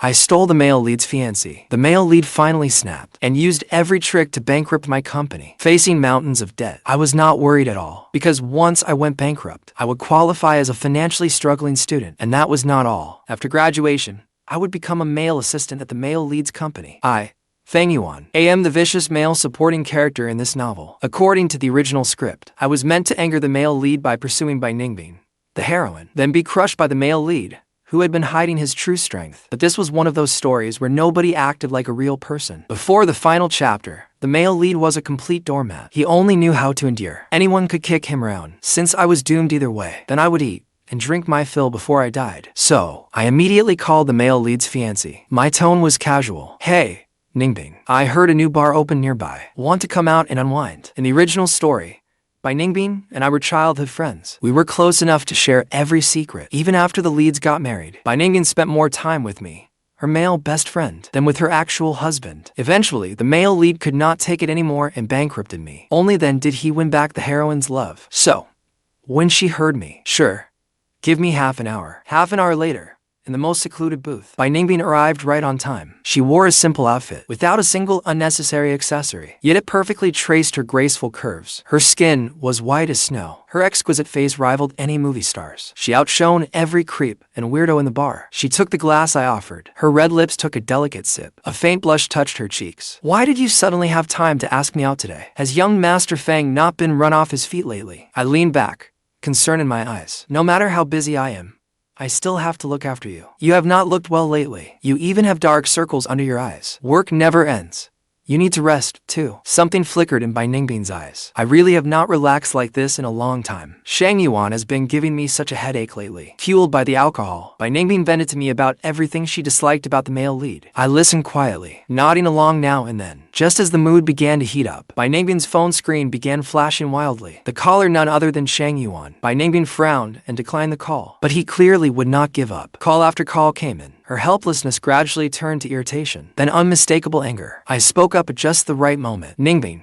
I stole the male lead's fiancée. The male lead finally snapped and used every trick to bankrupt my company. Facing mountains of debt, I was not worried at all, because once I went bankrupt, I would qualify as a financially struggling student, and that was not all. After graduation, I would become a male assistant at the male lead's company. Fang Yuan, am the vicious male supporting character in this novel. According to the original script, I was meant to anger the male lead by pursuing by Ningbing, the heroine, then be crushed by the male lead, who had been hiding his true strength. But this was one of those stories where nobody acted like a real person. Before the final chapter, the male lead was a complete doormat. He only knew how to endure. Anyone could kick him around. Since I was doomed either way, then I would eat and drink my fill before I died. So, I immediately called the male lead's fiancée. My tone was casual. Hey, Ningbing, I heard a new bar open nearby. Want to come out and unwind? In the original story, by Ningbing and I were childhood friends. We were close enough to share every secret. Even after the leads got married, By Ningbing spent more time with me, her male best friend, than with her actual husband. Eventually, the male lead could not take it anymore and bankrupted me. Only then did he win back the heroine's love. So, when she heard me, sure, give me half an hour. Half an hour later, in the most secluded booth, By Ningbing arrived right on time. She wore a simple outfit, without a single unnecessary accessory, yet it perfectly traced her graceful curves. Her skin was white as snow. Her exquisite face rivaled any movie star's. She outshone every creep and weirdo in the bar. She took the glass I offered. Her red lips took a delicate sip. A faint blush touched her cheeks. Why did you suddenly have time to ask me out today? Has young Master Fang not been run off his feet lately? I leaned back, concern in my eyes. No matter how busy I am, I still have to look after you. You have not looked well lately. You even have dark circles under your eyes. Work never ends. You need to rest, too. Something flickered in By Ningbing's eyes. I really have not relaxed like this in a long time. Shang Yuan has been giving me such a headache lately. Fueled by the alcohol, By Ningbing vented to me about everything she disliked about the male lead. I listened quietly, nodding along now and then. Just as the mood began to heat up, By Ningbing's phone screen began flashing wildly. The caller none other than Shang Yuan. By Ningbing frowned and declined the call. But he clearly would not give up. Call after call came in. Her helplessness gradually turned to irritation, then unmistakable anger. I spoke up at just the right moment. Ningbing,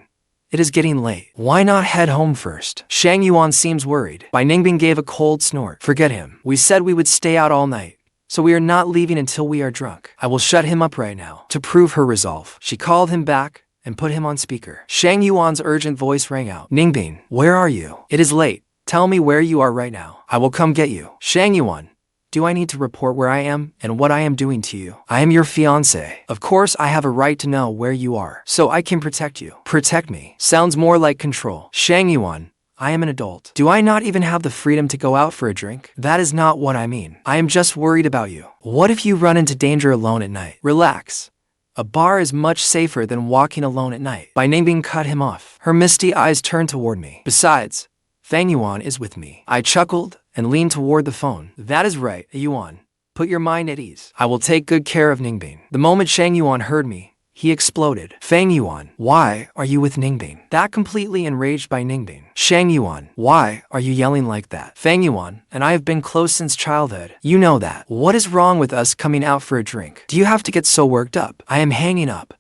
it is getting late. Why not head home first? Shang Yuan seems worried. By Ningbing gave a cold snort. Forget him. We said we would stay out all night, so we are not leaving until we are drunk. I will shut him up right now. To prove her resolve, she called him back and put him on speaker. Shang Yuan's urgent voice rang out. Ningbing, where are you? It is late. Tell me where you are right now. I will come get you. Shang Yuan, do I need to report where I am and what I am doing to you? I am your fiancé. Of course, I have a right to know where you are, so I can protect you. Protect me sounds more like control. Shang Yuan, I am an adult. Do I not even have the freedom to go out for a drink? That is not what I mean. I am just worried about you. What if you run into danger alone at night? Relax. A bar is much safer than walking alone at night. By Ningbing cut him off. Her misty eyes turned toward me. Besides, Fang Yuan is with me. I chuckled and leaned toward the phone. That is right, Yuan. Put your mind at ease. I will take good care of Ningbing. The moment Shang Yuan heard me, he exploded. Fang Yuan, why are you with Ningbing? That completely enraged By Ningbing. Shang Yuan, why are you yelling like that? Fang Yuan and I have been close since childhood. You know that. What is wrong with us coming out for a drink? Do you have to get so worked up? I am hanging up.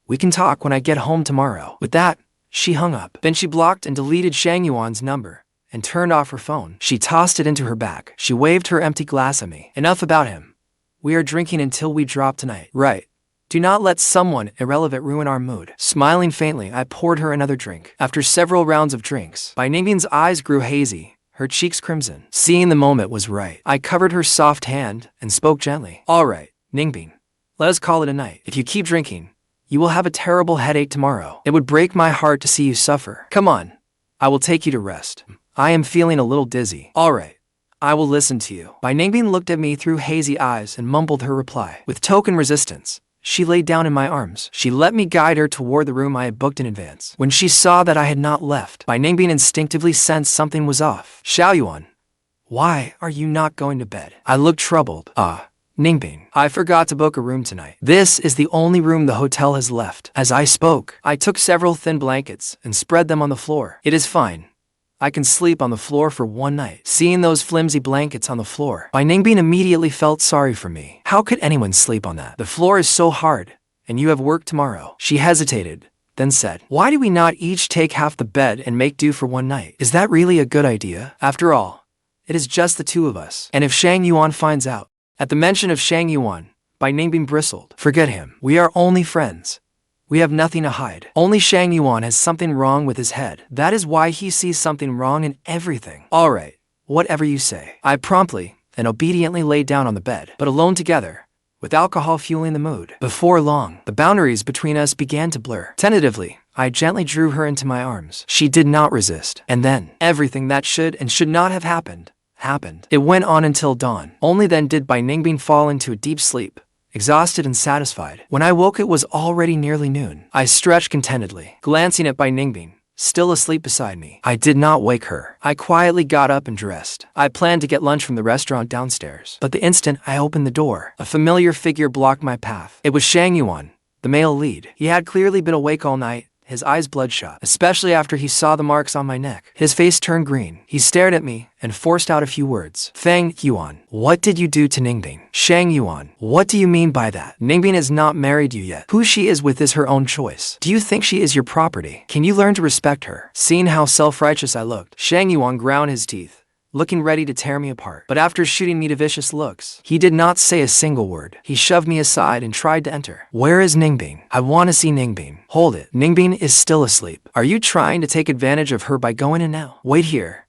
We can talk when I get home tomorrow. With that, she hung up. Then she blocked and deleted Shang Yuan's number and turned off her phone. She tossed it into her bag. She waved her empty glass at me. Enough about him. We are drinking until we drop tonight. Right. Do not let someone irrelevant ruin our mood. Smiling faintly, I poured her another drink. After several rounds of drinks, By Ningbing's eyes grew hazy, her cheeks crimson. Seeing the moment was right, I covered her soft hand and spoke gently. All right, Ningbing, let us call it a night. If you keep drinking, you will have a terrible headache tomorrow. It would break my heart to see you suffer. Come on, I will take you to rest. I am feeling a little dizzy. All right, I will listen to you. By Ningbing looked at me through hazy eyes and mumbled her reply. With token resistance, she laid down in my arms. She let me guide her toward the room I had booked in advance. When she saw that I had not left, By Ningbing instinctively sensed something was off. Xiao Yuan, why are you not going to bed? I looked troubled. Ningbing, I forgot to book a room tonight. This is the only room the hotel has left. As I spoke, I took several thin blankets and spread them on the floor. It is fine. I can sleep on the floor for one night. Seeing those flimsy blankets on the floor, By Ningbing immediately felt sorry for me. How could anyone sleep on that? The floor is so hard, and you have work tomorrow. She hesitated, then said, why do we not each take half the bed and make do for one night? Is that really a good idea? After all, it is just the two of us. And if Shang Yuan finds out? At the mention of Shang Yuan, By Ningbing bristled. Forget him. We are only friends. We have nothing to hide. Only Shang Yuan has something wrong with his head. That is why he sees something wrong in everything. Alright, whatever you say. I promptly and obediently lay down on the bed, but alone together, with alcohol fueling the mood. Before long, the boundaries between us began to blur. Tentatively, I gently drew her into my arms. She did not resist. And then, everything that should and should not have happened. It went on until dawn. Only then did Bai Ningbing fall into a deep sleep, exhausted and satisfied. When I woke, it was already nearly noon. I stretched contentedly, glancing at Bai Ningbing, still asleep beside me. I did not wake her. I quietly got up and dressed. I planned to get lunch from the restaurant downstairs. But the instant I opened the door, a familiar figure blocked my path. It was Shang Yuan, the male lead. He had clearly been awake all night, his eyes bloodshot, especially after he saw the marks on my neck. His face turned green. He stared at me and forced out a few words. Fang Yuan, what did you do to Ningbing? Shang Yuan, what do you mean by that? Ningbing has not married you yet. Who she is with is her own choice. Do you think she is your property? Can you learn to respect her? Seeing how self-righteous I looked, Shang Yuan ground his teeth, looking ready to tear me apart. But after shooting me vicious looks, he did not say a single word. He shoved me aside and tried to enter. Where is Ningbing? I want to see Ningbing. Hold it. Ningbing is still asleep. Are you trying to take advantage of her by going in now? Wait here.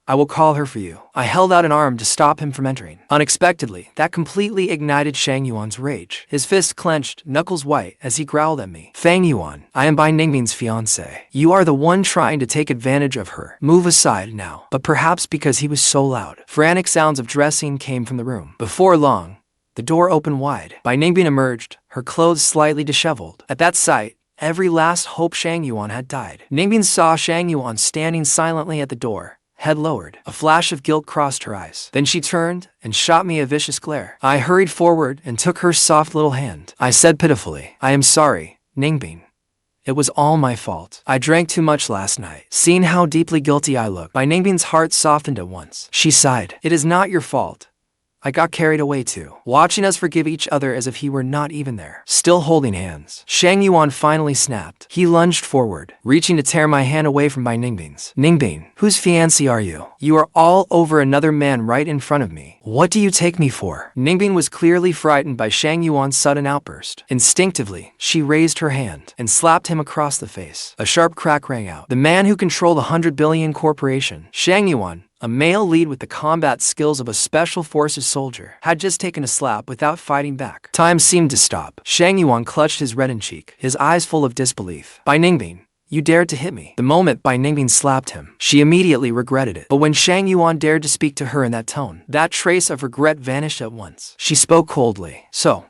I will call her for you. I held out an arm to stop him from entering. Unexpectedly, that completely ignited Shang Yuan's rage. His fist clenched, knuckles white, as he growled at me. Fang Yuan, I am Bai Ningbing's fiancé. You are the one trying to take advantage of her. Move aside now. But perhaps because he was so loud, frantic sounds of dressing came from the room. Before long, the door opened wide. Bai Ningbing emerged, her clothes slightly disheveled. At that sight, every last hope Shang Yuan had died. Ningbing saw Shang Yuan standing silently at the door, head lowered. A flash of guilt crossed her eyes. Then she turned and shot me a vicious glare. I hurried forward and took her soft little hand. I said pitifully, I am sorry, Ningbing. It was all my fault. I drank too much last night. Seeing how deeply guilty I looked, Bai Ningbing's heart softened at once. She sighed. It is not your fault. I got carried away too, watching us forgive each other as if he were not even there. Still holding hands, Shang Yuan finally snapped. He lunged forward, reaching to tear my hand away from Bai Ningbing's. Ningbing, whose fiancé are you? You are all over another man right in front of me. What do you take me for? Ningbing was clearly frightened by Shang Yuan's sudden outburst. Instinctively, she raised her hand and slapped him across the face. A sharp crack rang out. The man who controlled a 100 billion corporation, Shang Yuan, a male lead with the combat skills of a special forces soldier, had just taken a slap without fighting back. Time seemed to stop. Shang Yuan clutched his reddened cheek, his eyes full of disbelief. Bai Ningbing, you dared to hit me. The moment Bai Ningbing slapped him, she immediately regretted it. But when Shang Yuan dared to speak to her in that tone, that trace of regret vanished at once. She spoke coldly. So,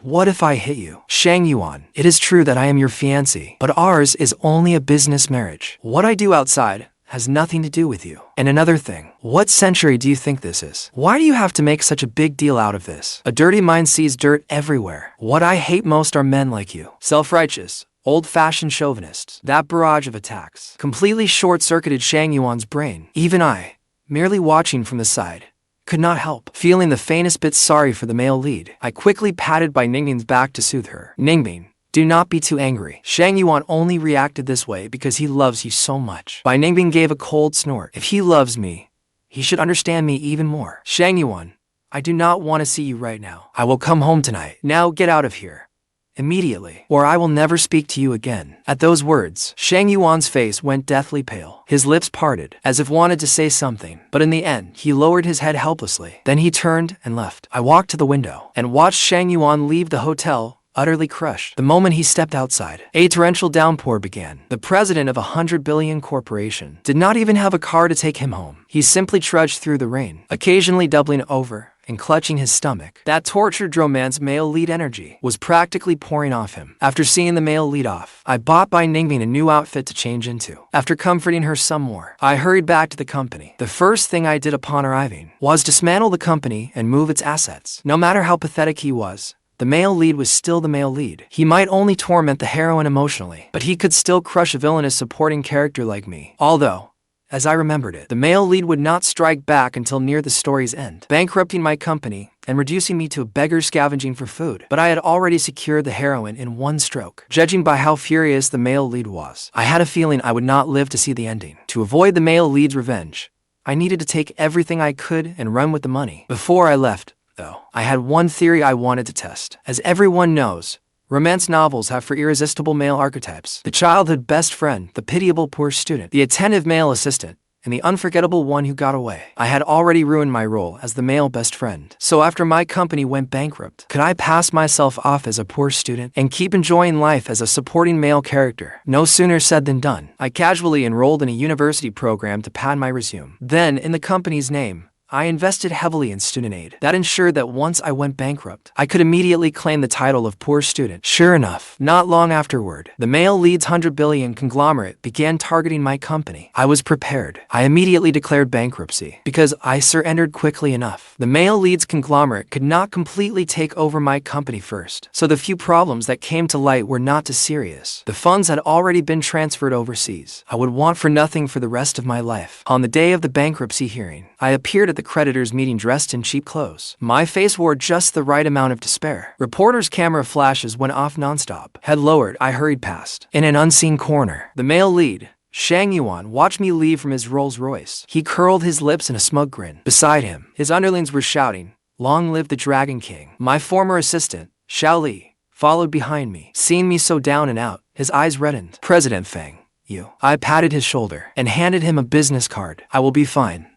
what if I hit you? Shang Yuan, it is true that I am your fiancé, but ours is only a business marriage. What I do outside has nothing to do with you. And another thing, what century do you think this is? Why do you have to make such a big deal out of this? A dirty mind sees dirt everywhere. What I hate most are men like you. Self-righteous, old-fashioned chauvinists. That barrage of attacks completely short-circuited Shang Yuan's brain. Even I, merely watching from the side, could not help feeling the faintest bit sorry for the male lead. I quickly patted Bai Ningbing's back to soothe her. Ningbing, do not be too angry. Shang Yuan only reacted this way because he loves you so much. Bai Ningbing gave a cold snort. If he loves me, he should understand me even more. Shang Yuan, I do not want to see you right now. I will come home tonight. Now get out of here. Immediately, or I will never speak to you again. At those words, Shang Yuan's face went deathly pale. His lips parted, as if wanted to say something, but in the end, he lowered his head helplessly. Then he turned and left. I walked to the window and watched Shang Yuan leave the hotel, utterly crushed. The moment he stepped outside, a torrential downpour began. The president of a 100 billion corporation did not even have a car to take him home. He simply trudged through the rain, occasionally doubling over and clutching his stomach. That tortured romance male lead energy was practically pouring off him. After seeing the male lead off, I bought Bai Ningbing a new outfit to change into. After comforting her some more, I hurried back to the company. The first thing I did upon arriving was dismantle the company and move its assets. No matter how pathetic he was, the male lead was still the male lead. He might only torment the heroine emotionally, but he could still crush a villainous supporting character like me. Although, as I remembered it, the male lead would not strike back until near the story's end, bankrupting my company and reducing me to a beggar scavenging for food. But I had already secured the heroine in one stroke. Judging by how furious the male lead was, I had a feeling I would not live to see the ending. To avoid the male lead's revenge, I needed to take everything I could and run with the money. Before I left, though. I had one theory I wanted to test. As everyone knows, romance novels have 4 irresistible male archetypes: the childhood best friend, the pitiable poor student, the attentive male assistant, and the unforgettable one who got away. I had already ruined my role as the male best friend. So after my company went bankrupt, could I pass myself off as a poor student and keep enjoying life as a supporting male character? No sooner said than done. I casually enrolled in a university program to pad my resume. Then, in the company's name, I invested heavily in student aid. That ensured that once I went bankrupt, I could immediately claim the title of poor student. Sure enough, not long afterward, the male lead's 100 billion conglomerate began targeting my company. I was prepared. I immediately declared bankruptcy because I surrendered quickly enough. The male lead's conglomerate could not completely take over my company first, so the few problems that came to light were not too serious. The funds had already been transferred overseas. I would want for nothing for the rest of my life. On the day of the bankruptcy hearing, I appeared at the creditors' meeting dressed in cheap clothes. My face wore just the right amount of despair. Reporters' camera flashes went off nonstop. Head lowered, I hurried past. In an unseen corner, the male lead, Shang Yuan, watched me leave from his Rolls Royce. He curled his lips in a smug grin. Beside him, his underlings were shouting, "Long live the Dragon King." My former assistant, Xiao Li, followed behind me. Seeing me so down and out, his eyes reddened. "President Fang, you." I patted his shoulder and handed him a business card. "I will be fine.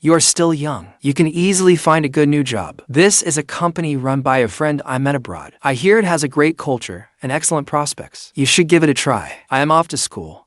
You are still young. You can easily find a good new job. This is a company run by a friend I met abroad. I hear it has a great culture and excellent prospects. You should give it a try. I am off to school.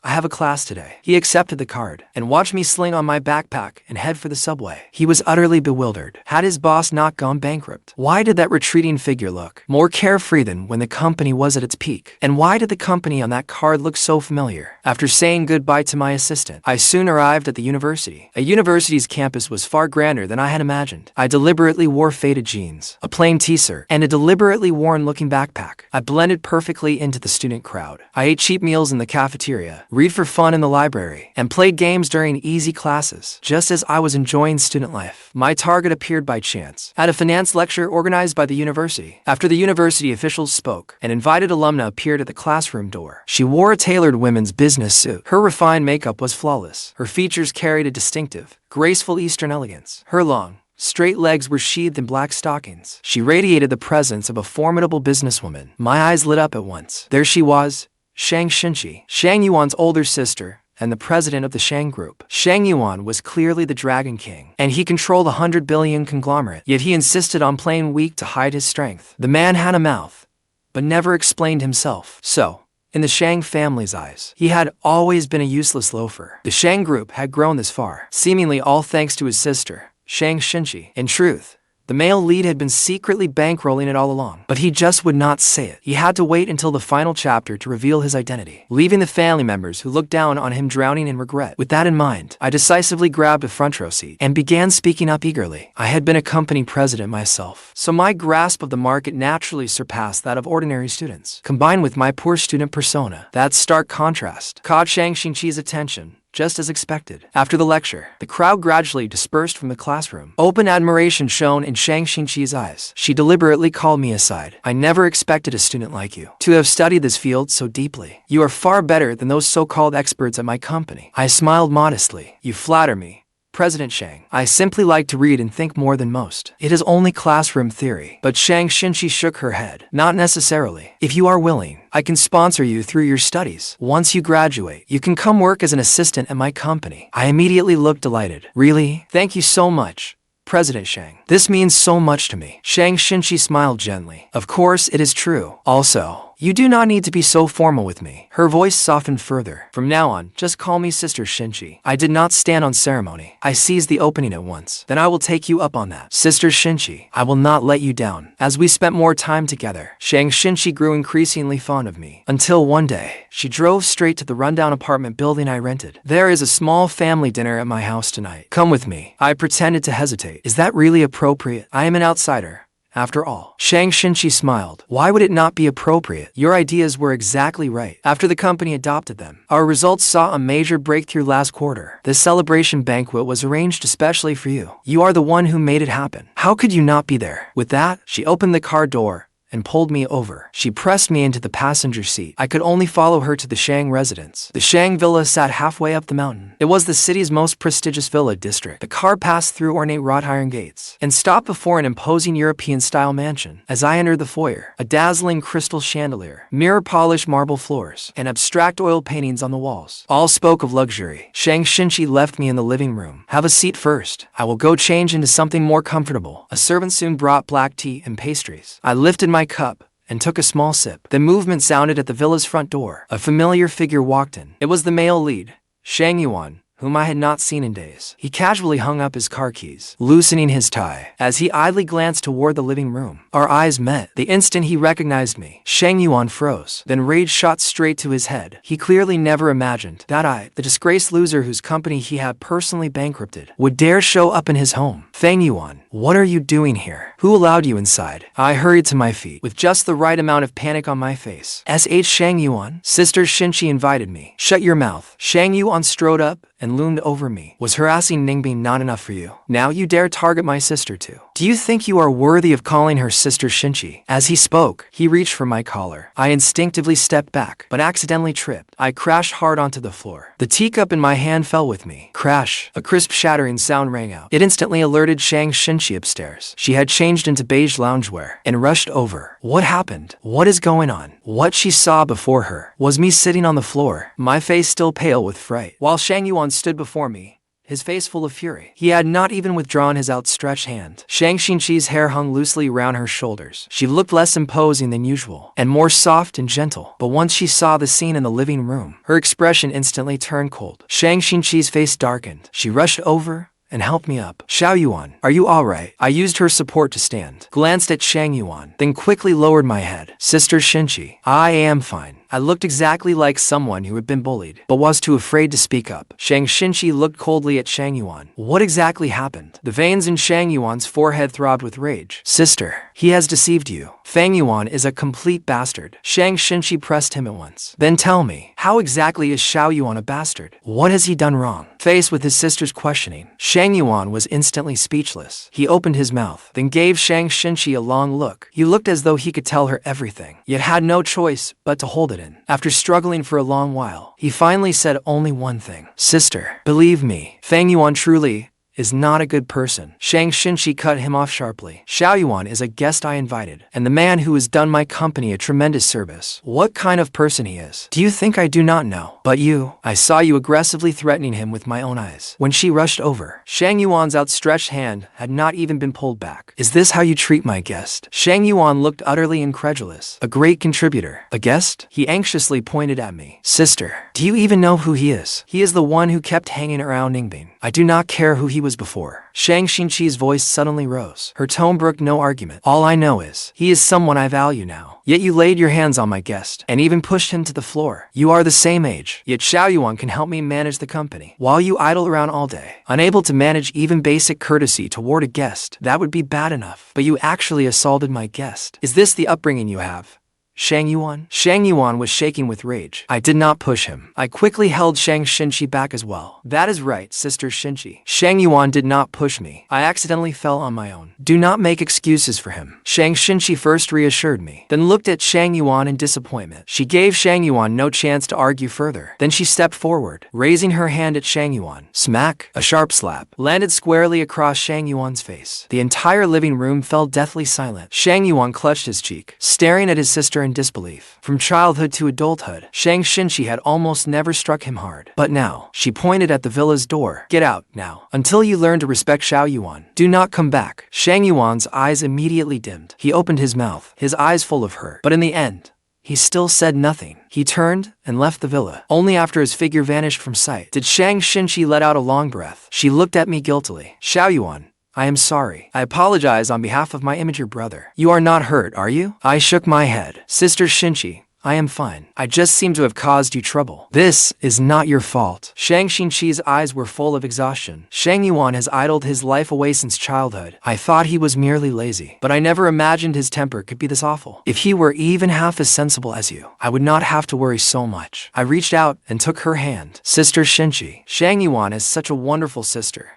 I have a class today." He accepted the card and watched me sling on my backpack and head for the subway. He was utterly bewildered. Had his boss not gone bankrupt? Why did that retreating figure look more carefree than when the company was at its peak? And why did the company on that card look so familiar? After saying goodbye to my assistant, I soon arrived at the university. A university's campus was far grander than I had imagined. I deliberately wore faded jeans, a plain t-shirt, and a deliberately worn-looking backpack. I blended perfectly into the student crowd. I ate cheap meals in the cafeteria, read for fun in the library, and played games during easy classes, just as I was enjoying student life. My target appeared by chance at a finance lecture organized by the university. After the university officials spoke, an invited alumna appeared at the classroom door. She wore a tailored women's business suit. Her refined makeup was flawless. Her features carried a distinctive, graceful Eastern elegance. Her long, straight legs were sheathed in black stockings. She radiated the presence of a formidable businesswoman. My eyes lit up at once. There she was, Xinci, Shang Yuan's older sister, and the president of the Shang Group. Shang Yuan was clearly the Dragon King, and he controlled a 100 billion conglomerate, yet he insisted on playing weak to hide his strength. The man had a mouth, but never explained himself. So, in the Shang family's eyes, he had always been a useless loafer. The Shang Group had grown this far, seemingly all thanks to his sister, Shang Xinci. In truth, the male lead had been secretly bankrolling it all along, but he just would not say it. He had to wait until the final chapter to reveal his identity, leaving the family members who looked down on him drowning in regret. With that in mind, I decisively grabbed a front row seat and began speaking up eagerly. I had been a company president myself, so my grasp of the market naturally surpassed that of ordinary students. Combined with my poor student persona, that stark contrast caught Shang Xinci's attention. Just as expected. After the lecture, the crowd gradually dispersed from the classroom. Open admiration shone in Shang Xinci's eyes. She deliberately called me aside. "I never expected a student like you to have studied this field so deeply. You are far better than those so-called experts at my company." I smiled modestly. "You flatter me, President Shang. I simply like to read and think more than most. It is only classroom theory." But Shang Xinci shook her head. "Not necessarily. If you are willing, I can sponsor you through your studies. Once you graduate, you can come work as an assistant at my company." I immediately looked delighted. "Really? Thank you so much, President Shang. This means so much to me." Shang Xinci smiled gently. "Of course it is true. Also, you do not need to be so formal with me." Her voice softened further. "From now on, just call me Sister Xinci." I did not stand on ceremony. I seized the opening at once. "Then I will take you up on that. Sister Xinci, I will not let you down." As we spent more time together, Shang Xinci grew increasingly fond of me. Until one day, she drove straight to the rundown apartment building I rented. "There is a small family dinner at my house tonight. Come with me." I pretended to hesitate. "Is that really appropriate? I am an outsider, after all." Shang Xinci smiled. "Why would it not be appropriate? Your ideas were exactly right. After the company adopted them, our results saw a major breakthrough last quarter. This celebration banquet was arranged especially for you. You are the one who made it happen. How could you not be there?" With that, she opened the car door and pulled me over. She pressed me into the passenger seat. I could only follow her to the Shang residence. The Shang villa sat halfway up the mountain. It was the city's most prestigious villa district. The car passed through ornate wrought iron gates and stopped before an imposing European-style mansion. As I entered the foyer, a dazzling crystal chandelier, mirror-polished marble floors, and abstract oil paintings on the walls all spoke of luxury. Xinci left me in the living room. Have a seat first. I will go change into something more comfortable. A servant soon brought black tea and pastries. I lifted my cup and took a small sip. The movement sounded at the villa's front door. A familiar figure walked in. It was the male lead, Shang Yuan, whom I had not seen in days. He casually hung up his car keys, loosening his tie, as he idly glanced toward the living room. Our eyes met. The instant he recognized me, Shang Yuan froze. Then rage shot straight to his head. He clearly never imagined that I, the disgraced loser whose company he had personally bankrupted, would dare show up in his home. Fang Yuan, what are you doing here? Who allowed you inside? I hurried to my feet, with just the right amount of panic on my face. Shang Yuan? Sister Xinci invited me. Shut your mouth. Shang Yuan strode up and loomed over me. Was harassing Ningbing not enough for you? Now you dare target my sister too. Do you think you are worthy of calling her sister Xinci? As he spoke, he reached for my collar. I instinctively stepped back, but accidentally tripped. I crashed hard onto the floor. The teacup in my hand fell with me. Crash! A crisp shattering sound rang out. It instantly alerted Shang Xinci upstairs. She had changed into beige loungewear and rushed over. What happened? What is going on? What she saw before her was me sitting on the floor, my face still pale with fright, while Shang Yuan stood before me, his face full of fury. He had not even withdrawn his outstretched hand. Shang Xinci's hair hung loosely around her shoulders. She looked less imposing than usual, and more soft and gentle. But once she saw the scene in the living room, her expression instantly turned cold. Shang Xinci's face darkened. She rushed over and helped me up. Xiao Yuan, are you alright? I used her support to stand, glanced at Shang Yuan, then quickly lowered my head. Sister Xinci, I am fine. I looked exactly like someone who had been bullied, but was too afraid to speak up. Shang Xinci looked coldly at Shang Yuan. What exactly happened? The veins in Shang Yuan's forehead throbbed with rage. Sister, he has deceived you. Fang Yuan is a complete bastard. Shang Xinci pressed him at once. Then tell me, how exactly is Xiao Yuan a bastard? What has he done wrong? Faced with his sister's questioning, Shang Yuan was instantly speechless. He opened his mouth, then gave Shang Xinci a long look. He looked as though he could tell her everything, yet had no choice but to hold it in. After struggling for a long while, he finally said only one thing. Sister, believe me, Fang Yuan truly is not a good person. Shang Xinci cut him off sharply. Xiao Yuan is a guest I invited, and the man who has done my company a tremendous service. What kind of person he is? Do you think I do not know? But you, I saw you aggressively threatening him with my own eyes. When she rushed over, Shang Yuan's outstretched hand had not even been pulled back. Is this how you treat my guest? Shang Yuan looked utterly incredulous. A great contributor. A guest? He anxiously pointed at me. Sister, do you even know who he is? He is the one who kept hanging around Ningbing. I do not care who he was before. Shang Xinci's voice suddenly rose. Her tone brooked no argument. All I know is, he is someone I value now. Yet you laid your hands on my guest, and even pushed him to the floor. You are the same age, yet Xiao Yuan can help me manage the company, while you idle around all day, unable to manage even basic courtesy toward a guest. That would be bad enough, but you actually assaulted my guest. Is this the upbringing you have? Shang Yuan? Shang Yuan was shaking with rage. I did not push him. I quickly held Shang Xinci back as well. That is right, Sister Xinci. Shang Yuan did not push me. I accidentally fell on my own. Do not make excuses for him. Shang Xinci first reassured me, then looked at Shang Yuan in disappointment. She gave Shang Yuan no chance to argue further. Then she stepped forward, raising her hand at Shang Yuan. Smack! A sharp slap landed squarely across Shang Yuan's face. The entire living room fell deathly silent. Shang Yuan clutched his cheek, staring at his sister in disbelief. From childhood to adulthood, Shang Xinci had almost never struck him hard. But now, she pointed at the villa's door. Get out, now. Until you learn to respect Xiao Yuan. Do not come back. Shang Yuan's eyes immediately dimmed. He opened his mouth, his eyes full of hurt. But in the end, he still said nothing. He turned and left the villa. Only after his figure vanished from sight did Shang Xinci let out a long breath. She looked at me guiltily. Xiao Yuan, I am sorry. I apologize on behalf of my immature brother. You are not hurt, are you? I shook my head. Sister Xinci, I am fine. I just seem to have caused you trouble. This is not your fault. Shang Xinci's eyes were full of exhaustion. Shang Yuan has idled his life away since childhood. I thought he was merely lazy, but I never imagined his temper could be this awful. If he were even half as sensible as you, I would not have to worry so much. I reached out and took her hand. Sister Xinci, Shang Yuan is such a wonderful sister.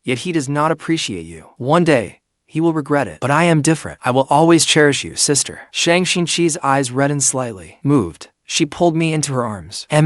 Yet he does not appreciate you. One day, he will regret it. But I am different. I will always cherish you, sister. Xinqi's eyes reddened slightly. Moved, she pulled me into her arms. I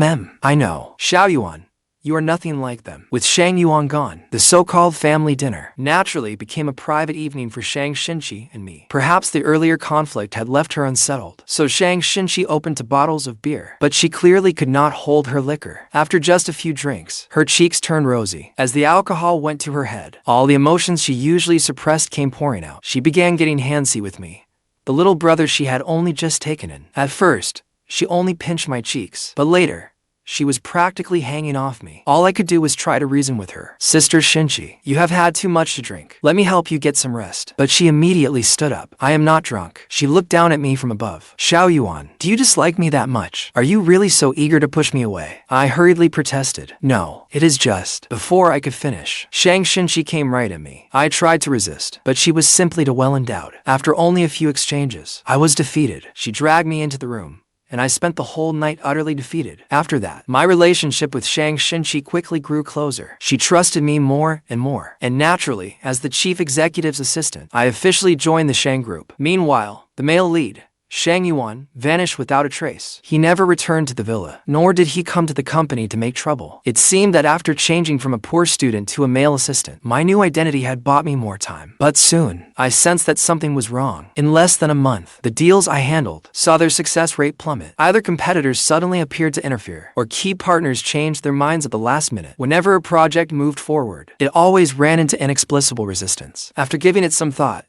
know. Xiao Yuan, you are nothing like them. With Shang Yuan gone, the so-called family dinner naturally became a private evening for Shang Xinci and me. Perhaps the earlier conflict had left her unsettled, so Shang Xinci opened to bottles of beer. But she clearly could not hold her liquor. After just a few drinks, her cheeks turned rosy. As the alcohol went to her head, all the emotions she usually suppressed came pouring out. She began getting handsy with me, the little brother she had only just taken in. At first, she only pinched my cheeks, but later, she was practically hanging off me. All I could do was try to reason with her. Sister Xinci, you have had too much to drink. Let me help you get some rest. But she immediately stood up. I am not drunk. She looked down at me from above. Xiao Yuan, do you dislike me that much? Are you really so eager to push me away? I hurriedly protested. No, it is just. Before I could finish, Shang Xinci came right at me. I tried to resist, but she was simply too well endowed. After only a few exchanges, I was defeated. She dragged me into the room, and I spent the whole night utterly defeated. After that, my relationship with Shang Xinci quickly grew closer. She trusted me more and more. And naturally, as the chief executive's assistant, I officially joined the Shang group. Meanwhile, the male lead, Shang Yuan, vanished without a trace. He never returned to the villa, nor did he come to the company to make trouble. It seemed that after changing from a poor student to a male assistant, my new identity had bought me more time. But soon, I sensed that something was wrong. In less than a month, the deals I handled saw their success rate plummet. Either competitors suddenly appeared to interfere, or key partners changed their minds at the last minute. Whenever a project moved forward, it always ran into inexplicable resistance. After giving it some thought,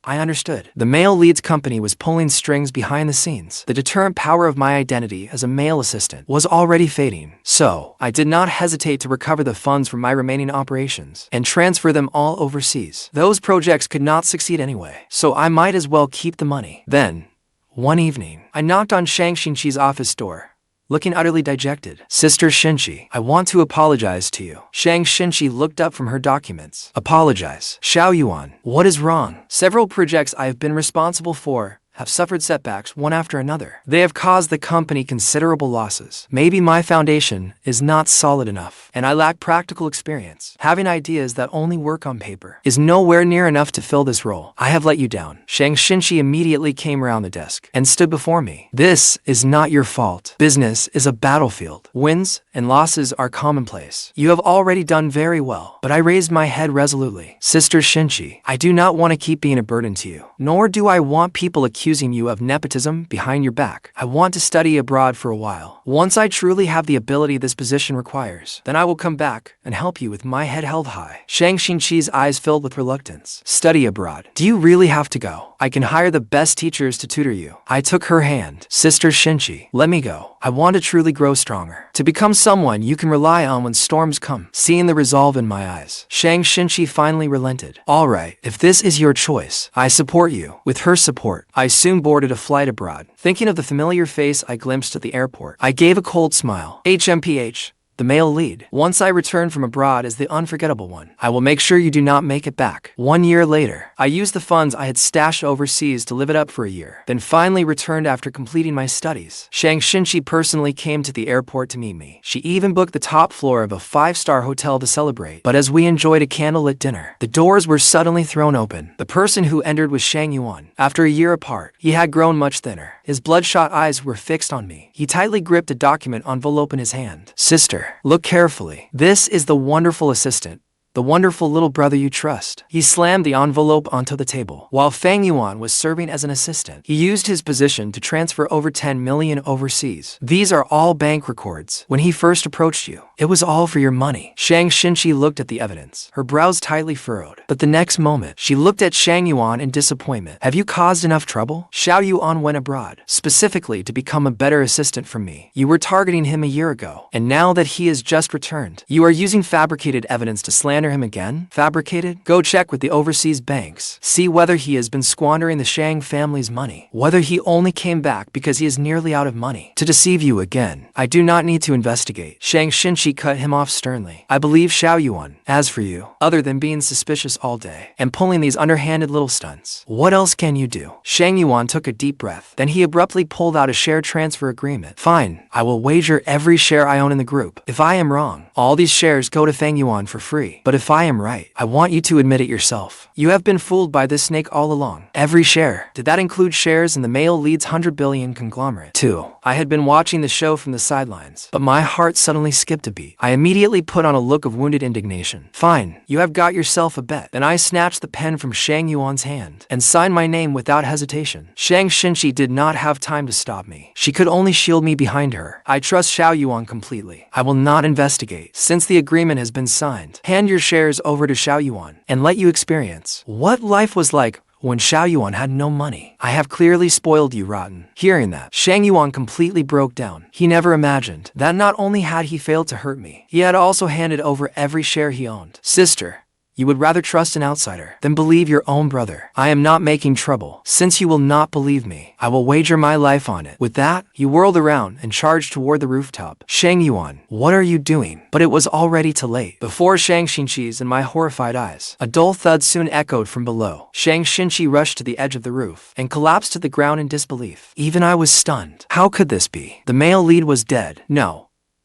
I understood. The male lead's company was pulling strings behind the scenes. The deterrent power of my identity as a male assistant was already fading. So, I did not hesitate to recover the funds from my remaining operations and transfer them all overseas. Those projects could not succeed anyway, so I might as well keep the money. Then, one evening, I knocked on Shang Xinqi's office door, looking utterly dejected. Sister Xinci, I want to apologize to you. Shang Xinci looked up from her documents. Apologize. Xiao Yuan, what is wrong? Several projects I have been responsible for have suffered setbacks one after another. They have caused the company considerable losses. Maybe my foundation is not solid enough, and I lack practical experience. Having ideas that only work on paper is nowhere near enough to fill this role. I have let you down. Shang Xinci immediately came around the desk and stood before me. This is not your fault. Business is a battlefield. Wins and losses are commonplace. You have already done very well, but I raised my head resolutely. Sister Xinci, I do not want to keep being a burden to you, nor do I want people accusing you of nepotism behind your back. I want to study abroad for a while. Once I truly have the ability this position requires, then I will come back and help you with my head held high. Shang Xinqi's eyes filled with reluctance. Study abroad? Do you really have to go? I can hire the best teachers to tutor you. I took her hand. Sister Xinci, let me go. I want to truly grow stronger, to become someone you can rely on when storms come. Seeing the resolve in my eyes, Shang Xinci finally relented. All right, if this is your choice, I support you. With her support, I soon boarded a flight abroad. Thinking of the familiar face I glimpsed at the airport, I gave a cold smile. HMPH, the male lead. Once I return from abroad as the unforgettable one, I will make sure you do not make it back. 1 year later, I used the funds I had stashed overseas to live it up for a year, then finally returned after completing my studies. Shang Xinci personally came to the airport to meet me. She even booked the top floor of a 5-star hotel to celebrate. But as we enjoyed a candlelit dinner, the doors were suddenly thrown open. The person who entered was Shang Yuan. After a year apart, he had grown much thinner. His bloodshot eyes were fixed on me. He tightly gripped a document envelope in his hand. Sister, look carefully. This is the wonderful assistant, the wonderful little brother you trust. He slammed the envelope onto the table. While Fang Yuan was serving as an assistant, he used his position to transfer over 10 million overseas. These are all bank records. When he first approached you, it was all for your money. Shang Xinci looked at the evidence, her brows tightly furrowed. But the next moment, she looked at Shang Yuan in disappointment. Have you caused enough trouble? Xiao Yuan went abroad, specifically to become a better assistant for me. You were targeting him a year ago, and now that he has just returned, you are using fabricated evidence to slander him again? Fabricated? Go check with the overseas banks. See whether he has been squandering the Shang family's money. Whether he only came back because he is nearly out of money to deceive you again. I do not need to investigate. Shang Xinci cut him off sternly. I believe Xiao Yuan. As for you, other than being suspicious all day and pulling these underhanded little stunts, what else can you do? Shang Yuan took a deep breath. Then he abruptly pulled out a share transfer agreement. Fine, I will wager every share I own in the group. If I am wrong, all these shares go to Fang Yuan for free. But But if I am right, I want you to admit it yourself. You have been fooled by this snake all along. Every share. Did that include shares in the male lead's 100 billion conglomerate? 2. I had been watching the show from the sidelines, but my heart suddenly skipped a beat. I immediately put on a look of wounded indignation. Fine, you have got yourself a bet. Then I snatched the pen from Shang Yuan's hand and signed my name without hesitation. Shang Xinci did not have time to stop me. She could only shield me behind her. I trust Xiao Yuan completely. I will not investigate. Since the agreement has been signed, hand your shares over to Xiao Yuan and let you experience what life was like when Xiao Yuan had no money. I have clearly spoiled you, rotten. Hearing that, Shang Yuan completely broke down. He never imagined that not only had he failed to hurt me, he had also handed over every share he owned. Sister, you would rather trust an outsider than believe your own brother. I am not making trouble. Since you will not believe me, I will wager my life on it. With that, he whirled around and charged toward the rooftop. Shang Yuan, what are you doing? But it was already too late. Before Shang Xinqi's and my horrified eyes, a dull thud soon echoed from below. Shang Xinci rushed to the edge of the roof and collapsed to the ground in disbelief. Even I was stunned. How could this be? The male lead was dead. No.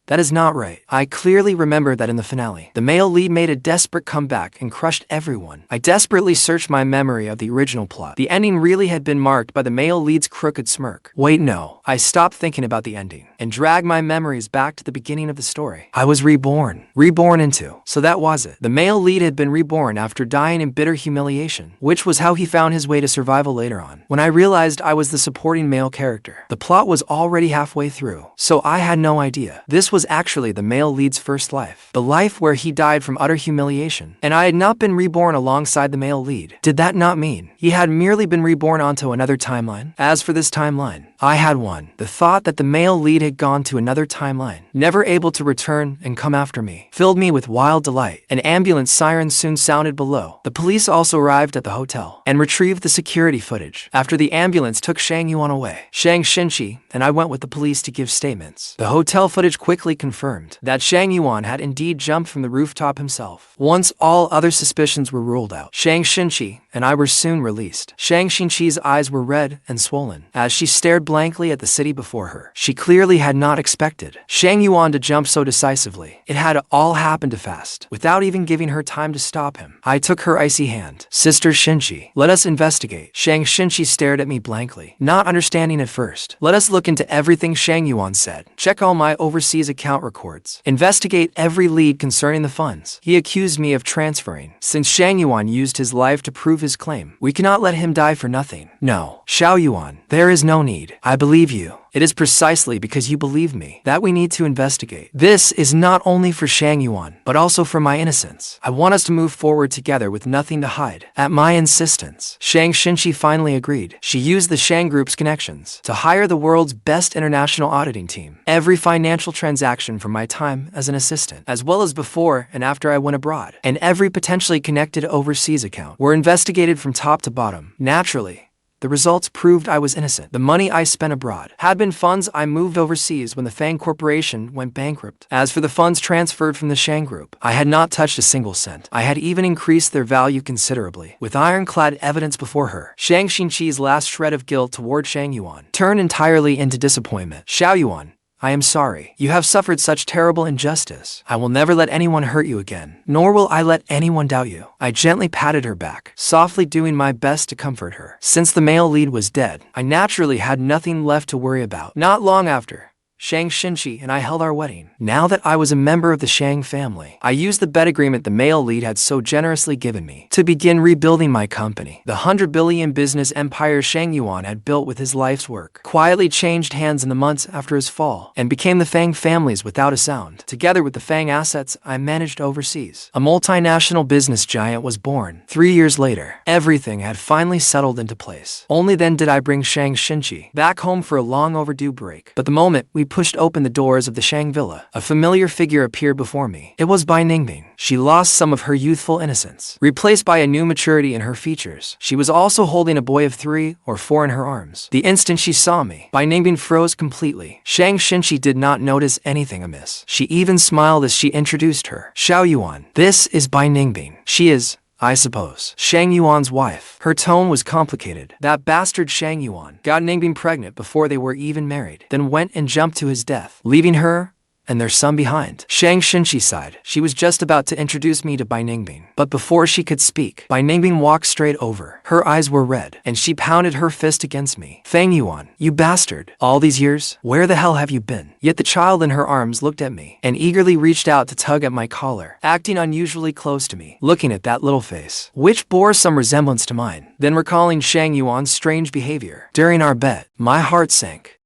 That is not right. I clearly remember that in the finale, the male lead made a desperate comeback and crushed everyone. I desperately searched my memory of the original plot. The ending really had been marked by the male lead's crooked smirk. Wait, no. I stopped thinking about the ending and dragged my memories back to the beginning of the story. I was reborn. Reborn into. So that was it. The male lead had been reborn after dying in bitter humiliation, which was how he found his way to survival later on. When I realized I was the supporting male character, the plot was already halfway through, so I had no idea. This was actually the male lead's first life. The life where he died from utter humiliation. And I had not been reborn alongside the male lead. Did that not mean he had merely been reborn onto another timeline? As for this timeline, I had one. The thought that the male lead had gone to another timeline, never able to return and come after me, filled me with wild delight. An ambulance siren soon sounded below. The police also arrived at the hotel and retrieved the security footage. After the ambulance took Shang Yuan away, Shang Xinci and I went with the police to give statements. The hotel footage quickly confirmed that Shang Yuan had indeed jumped from the rooftop himself. Once all other suspicions were ruled out, Shang Xinci and I were soon released. Shang Xinqi's eyes were red and swollen as she stared blankly at the city before her. She clearly had not expected Shang Yuan to jump so decisively. It had all happened too fast, without even giving her time to stop him. I took her icy hand. Sister Xinci, let us investigate. Shang Xinci stared at me blankly, not understanding at first. Let us look into everything, Shang Yuan said. Check all my overseas account records. Investigate every lead concerning the funds he accused me of transferring. Since Shang Yuan used his life to prove his claim, we cannot let him die for nothing. No, Xiao Yuan, there is no need. I believe you. It is precisely because you believe me that we need to investigate. This is not only for Shang Yuan, but also for my innocence. I want us to move forward together with nothing to hide. At my insistence, Shang Xinci finally agreed. She used the Shang Group's connections to hire the world's best international auditing team. Every financial transaction from my time as an assistant, as well as before and after I went abroad, and every potentially connected overseas account were investigated from top to bottom. Naturally, the results proved I was innocent. The money I spent abroad had been funds I moved overseas when the Fang Corporation went bankrupt. As for the funds transferred from the Shang Group, I had not touched a single cent. I had even increased their value considerably. With ironclad evidence before her, Shang Xinqi's last shred of guilt toward Shang Yuan turned entirely into disappointment. Xiao Yuan, I am sorry. You have suffered such terrible injustice. I will never let anyone hurt you again, nor will I let anyone doubt you. I gently patted her back, softly doing my best to comfort her. Since the male lead was dead, I naturally had nothing left to worry about. Not long after, Shang Xinci and I held our wedding. Now that I was a member of the Shang family, I used the bet agreement the male lead had so generously given me to begin rebuilding my company. The 100 billion business empire Shang Yuan had built with his life's work quietly changed hands in the months after his fall and became the Fang family's without a sound. Together with the Fang assets I managed overseas, a multinational business giant was born. 3 years later, everything had finally settled into place. Only then did I bring Shang Xinci back home for a long overdue break. But the moment we pushed open the doors of the Shang villa, a familiar figure appeared before me. It was Bai Ningbing. She lost some of her youthful innocence, replaced by a new maturity in her features. She was also holding a boy of 3 or 4 in her arms. The instant she saw me, Bai Ningbing froze completely. Shang Xinci did not notice anything amiss. She even smiled as she introduced her. Xiao Yuan, this is Bai Ningbing. She is, I suppose, Shang Yuan's wife. Her tone was complicated. That bastard Shang Yuan got Ningbing pregnant before they were even married, then went and jumped to his death, leaving her and there's some behind. Shang Xinci sighed. She was just about to introduce me to Bai Ningbing. But before she could speak, Bai Ningbing walked straight over. Her eyes were red, and she pounded her fist against me. Fang Yuan, you bastard. All these years, where the hell have you been? Yet the child in her arms looked at me, and eagerly reached out to tug at my collar, acting unusually close to me, looking at that little face, which bore some resemblance to mine. Then recalling Shang Yuan's strange behavior during our bet, my heart sank.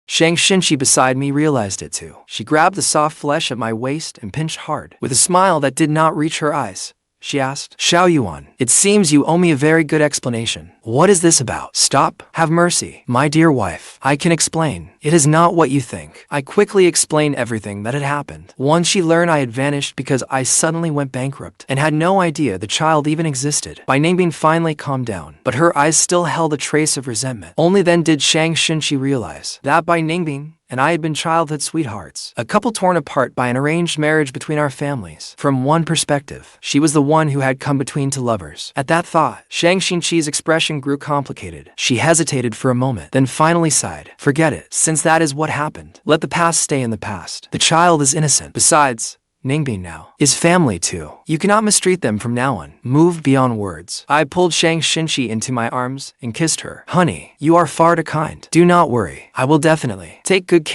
Shang Xinci beside me realized it too. She grabbed the soft flesh at my waist and pinched hard. With a smile that did not reach her eyes, she asked, Xiao Yuan, it seems you owe me a very good explanation. What is this about? Stop. Have mercy. My dear wife, I can explain. It is not what you think. I quickly explained everything that had happened. Once she learned I had vanished because I suddenly went bankrupt and had no idea the child even existed. Bai Ningbing finally calmed down, but her eyes still held a trace of resentment. Only then did Shang Xinci realize that Bai Ningbing and I had been childhood sweethearts, a couple torn apart by an arranged marriage between our families. From one perspective, she was the one who had come between two lovers. At that thought, Shang Xinci's expression grew complicated. She hesitated for a moment, then finally sighed. Forget it, since that is what happened. Let the past stay in the past. The child is innocent. Besides, Ningbing now is family too. You cannot mistreat them from now on. Moved beyond words, I pulled Shang Xinci into my arms and kissed her. Honey, you are far too kind. Do not worry. I will definitely take good care